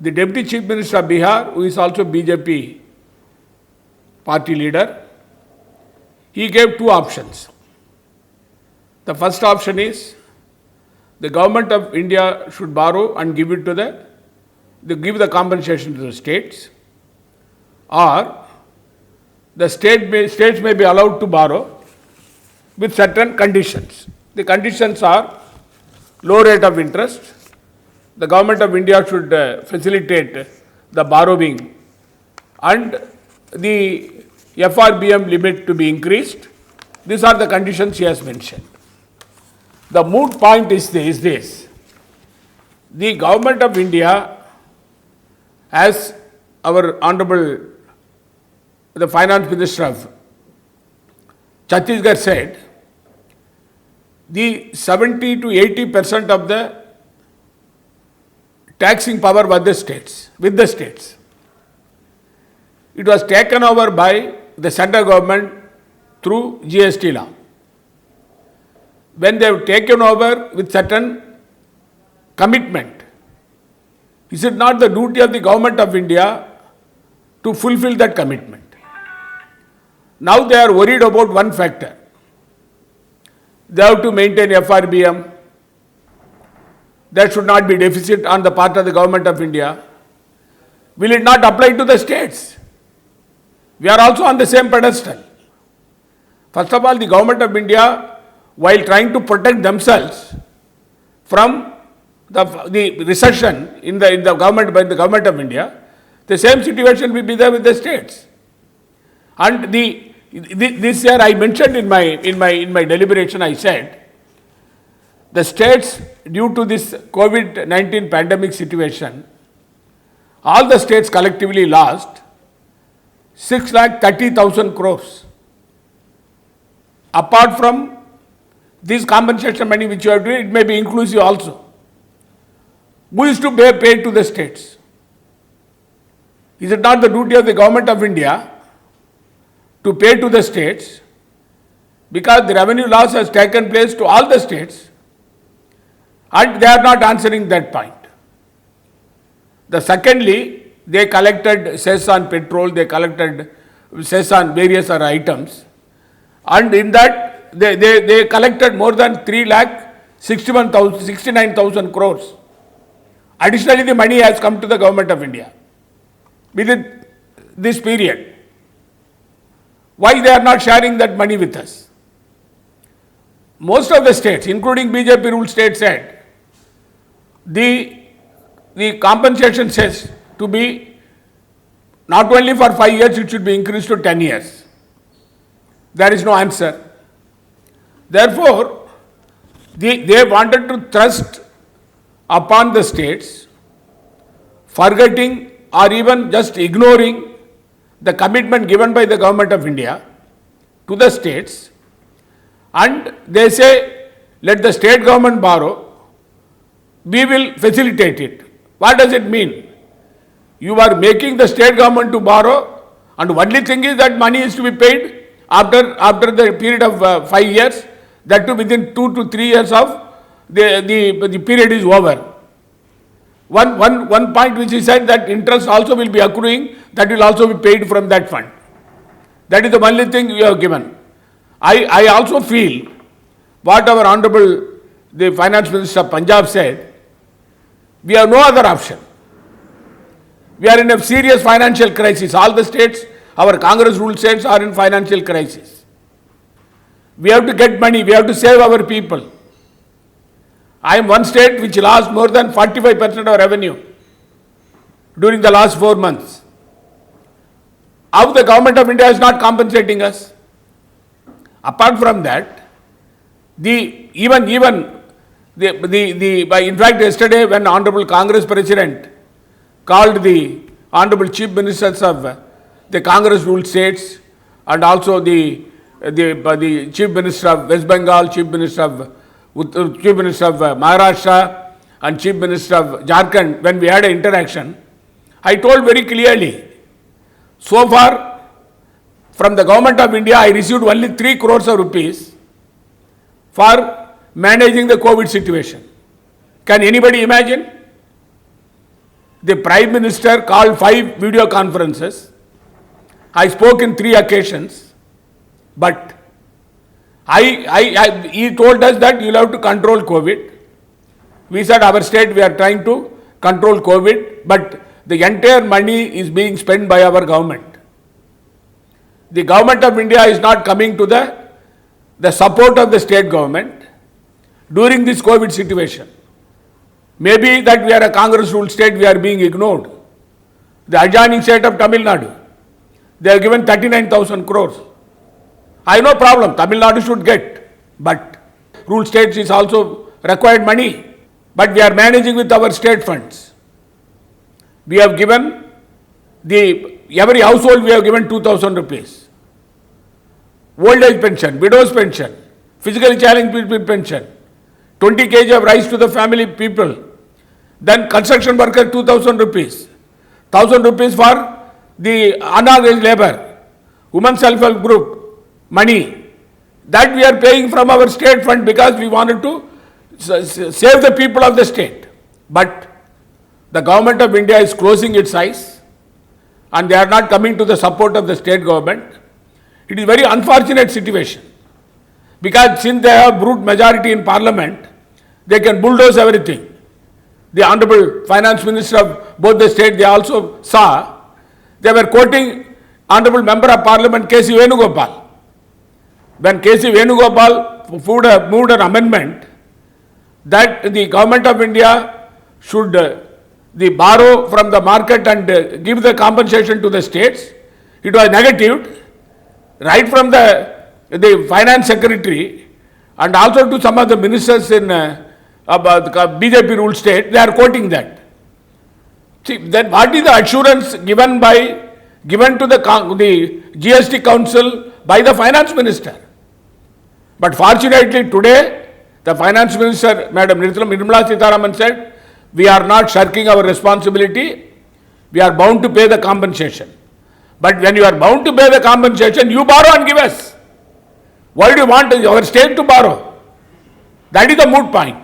the Deputy Chief Minister of Bihar, who is also BJP party leader, he gave two options. The first option is the government of India should borrow and give it to give the compensation to the states, or the states may be allowed to borrow with certain conditions. The conditions are low rate of interest. The government of India should facilitate the borrowing and the FRBM limit to be increased. These are the conditions he has mentioned. The moot point is this. The government of India, as our Honorable the Finance Minister of Chhattisgarh said, the 70 to 80% of the taxing power with the states. It was taken over by the central government through GST law. When they have taken over with certain commitment, is it not the duty of the government of India to fulfill that commitment? Now they are worried about one factor. They have to maintain FRBM. There should not be deficit on the part of the government of India. Will it not apply to the states? We are also on the same pedestal. First of all, the government of India, while trying to protect themselves from the recession in the government by the government of India, the same situation will be there with the states. And this year I mentioned in my deliberation, I said, the states, due to this COVID-19 pandemic situation, all the states collectively lost 6,30,000 crores. Apart from this compensation money which you have to do, it may be inclusive also. Who is to pay to the states? Is it not the duty of the government of India to pay to the states, because the revenue loss has taken place to all the states and they are not answering that point. Secondly, they collected cess on petrol, they collected cess on various other items, and in that they collected more than 3,69,000 crores. Additionally, the money has come to the government of India within this period. Why they are not sharing that money with us? Most of the states, including BJP ruled states, said the compensation says to be not only for 5 years, it should be increased to 10 years. There is no answer. Therefore, they wanted to thrust upon the states, forgetting or even just ignoring the commitment given by the government of India to the states, and they say, let the state government borrow, we will facilitate it. What does it mean? You are making the state government to borrow, and only thing is that money is to be paid after the period of 5 years, that too within 2 to 3 years of the period is over. One point which he said, that interest also will be accruing, that will also be paid from that fund. That is the only thing you have given. I also feel what our Honorable the Finance Minister of Punjab said, we have no other option. We are in a serious financial crisis. All the states, our Congress ruled states, are in financial crisis. We have to get money, we have to save our people. I am one state which lost more than 45% of revenue during the last 4 months. How the government of India is not compensating us? Apart from that, in fact, yesterday when Honorable Congress President called the Honorable Chief Ministers of the Congress ruled states and also the Chief Minister of West Bengal, Chief Minister of Maharashtra and Chief Minister of Jharkhand, when we had an interaction, I told very clearly, so far from the government of India, I received only 3 crores of rupees for managing the COVID situation. Can anybody imagine? the Prime Minister called 5 video conferences. I spoke in 3 occasions, but he told us that you'll have to control COVID. We said our state we are trying to control COVID, but the entire money is being spent by our government. The government of India is not coming to the support of the state government during this COVID situation. Maybe that we are a Congress-ruled state, we are being ignored. The adjoining state of Tamil Nadu, they have given 39,000 crores. I have no problem, Tamil Nadu should get, but ruled states is also required money. But we are managing with our state funds. We have given every household we have given 2,000 rupees. Old age pension, widow's pension, physically challenged people pension, 20 kg of rice to the family people. Then construction worker 2,000 rupees, 1,000 rupees for the unorganized labor, women self-help group, money. That we are paying from our state fund because we wanted to save the people of the state. But the government of India is closing its eyes and they are not coming to the support of the state government. It is a very unfortunate situation because since they have brute majority in parliament, they can bulldoze everything. The Honorable Finance Minister of both the states, they also saw, they were quoting Honorable Member of Parliament K.C. Venugopal. When K.C. Venugopal moved an amendment that the government of India should borrow from the market and give the compensation to the states, it was negatived right from the finance secretary and also to some of the ministers in BJP ruled state, they are quoting that. See, then what is the assurance given to the GST Council by the finance minister? But fortunately today, the finance minister, Madam Nirmala Sitharaman said, we are not shirking our responsibility, we are bound to pay the compensation. But when you are bound to pay the compensation, you borrow and give us. Why do you want our state to borrow? That is the moot point.